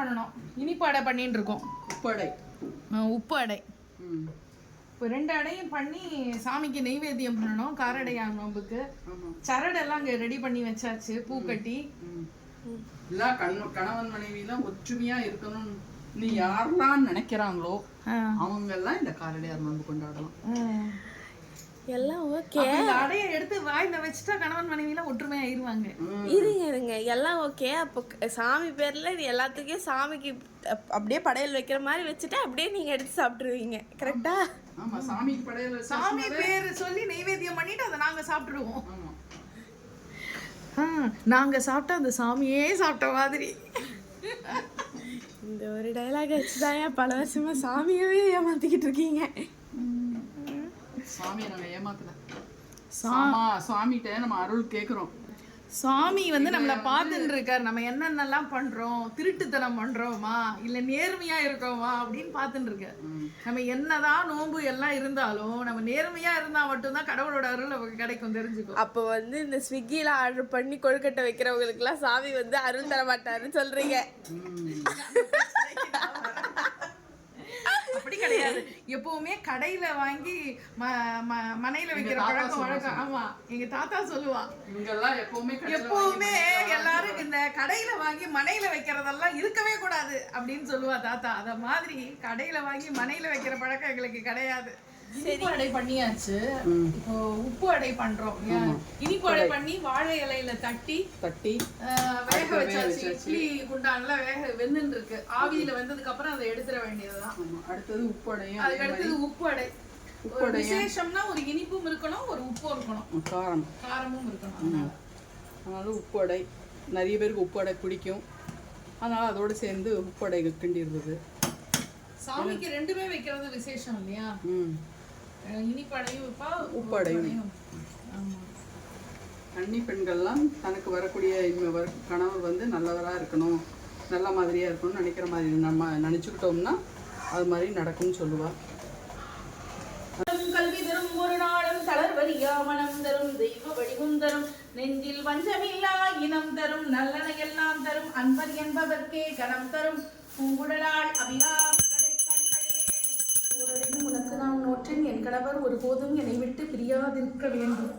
பண்ணணும். இனிப்பு அடை பண்ணிட்டு இருக்கோம். உப்பு அடை. இப்போ 2 அடையும் பண்ணி சாமிக்கு நெய்வேத்தியம் பண்ணணும். காரடையா நோம்புக்கு சரடெல்லாம் அங்கே ரெடி பண்ணி வச்சாச்சு. பூ கட்டி எல்லாம் கணவன் மனைவிலாம் ஒற்றுமையா இருக்கணும் நீ யாரெல்லாம் நினைக்கிறாங்களோ அவங்க எல்லாம் இந்த காரடையார் நோம்பு கொண்டாடலாம். எல்லாம் ஓகே. அடைய எடுத்து வாயில வச்சுட்டா கணவன் மனைவிலாம் ஒற்றுமையா ஆயிருவாங்க. இருங்க எல்லாம் ஓகே. அப்போ சாமி பேர்ல இது எல்லாத்துக்கும் சாமிக்கு அப்படியே படையல் வைக்கிற மாதிரி வச்சுட்டு அப்படியே நீங்க எடுத்து சாப்பிட்டுருவீங்க. கரெக்டா? ஆமா, சாமிக்கு படையல் சாமி பேர் சொல்லி நெய்வேத்தியம் பண்ணிட்டு அதை நாங்க சாப்பிட்டுருவோம். நாங்க சாப்பிட்டா அந்த சாமியே சாப்பிட்ட மாதிரி. இந்த ஒரு டைலாக் வச்சுதான் பல வருஷமா சாமியவே ஏமாத்திக்கிட்டு இருக்கீங்க. சாமியை நாங்க ஏமாத்தல. சுவாமிகிட்ட நம்ம அருள் கேட்குறோம். சுவாமி வந்து நம்மளை பார்த்துட்டு இருக்காரு. நம்ம என்னென்னலாம் பண்றோம், திருட்டுத்தனம் பண்றோமா இல்ல நேர்மையா இருக்கோமா அப்படின்னு பார்த்துட்டு இருக்காரு. நம்ம என்னதான் நோன்பு எல்லாம் இருந்தாலும் நம்ம நேர்மையா இருந்தா மட்டும்தான் கடவுளோட அருள் நமக்கு கிடைக்கும், தெரிஞ்சுக்கும். அப்போ வந்து இந்த ஸ்விக்கியில ஆர்டர் பண்ணி கொழுக்கட்டை வைக்கிறவங்களுக்கு எல்லாம் சாமி வந்து அருள் தர மாட்டாருன்னு சொல்றீங்க. அப்படி கிடையாது. எப்பவுமே கடையில வாங்கி மனையில வைக்கிற பழக்கம் வழக்கம். ஆமா, எங்க தாத்தா சொல்லுவா, எப்பவுமே எல்லாரும் இந்த கடையில வாங்கி மனையில வைக்கிறதெல்லாம் இருக்கவே கூடாது அப்படின்னு சொல்லுவா தாத்தா. அத மாதிரி கடையில வாங்கி மனையில வைக்கிற பழக்கம் எங்களுக்கு கிடையாது. இனிப்பு அடை பண்ணியாச்சு. இப்போ உப்பு அடை பண்றோம். இனிப்பு அடை பண்ணி வாழை இலையில தட்டி வேக வச்சாச்சு. இட்லி குண்டான்ல வெந்துன்னு இருக்கு. ஆவியில வெந்ததுக்கு அப்புறம் அதை எடுத்துட வேண்டியதுதான். அடுத்தது உப்பு அடையும். அதுக்கு அடுத்தது உப்பு அடை. ஒரு விசேஷம்னா ஒரு இனிப்பும் இருக்கணும், ஒரு உப்பும் இருக்கணும், காரமும் இருக்கணும். அதனால உப்பு அடை நிறைய பேருக்கு உப்பு அடை பிடிக்கும். அதனால அதோட சேர்ந்து உப்பு அடை கிண்டிடுறது. சாமிக்கு 2மே வைக்கிறது விசேஷம் இல்லையா? இனிப்படையும் உப்படையும். கன்னி பெண்கள்லாம் தனக்கு வரக்கூடிய கணவர் வந்து நல்லவராக இருக்கணும், நல்ல மாதிரியாக இருக்கணும்னு நினைக்கிற மாதிரி நம்ம நினச்சிக்கிட்டோம்னா அது மாதிரி நடக்கும்னு சொல்லுவாள். கல்வி தரும் ஒரு நாளும் தளர்வரியா மனம் தரும் தெய்வ வடிவம் தரும் நெஞ்சில் வஞ்சமில்லா இனம் தரும் நல்லன எல்லாம் தரும் அன்பர் என்பவர்க்கே கணம் தரும் பூங்குழலாள் அபிராமி உனக்கு நான் நோற்றேன். என் கணவர் ஒருபோதும் என்னை விட்டு பிரியாதிருக்க வேண்டும்.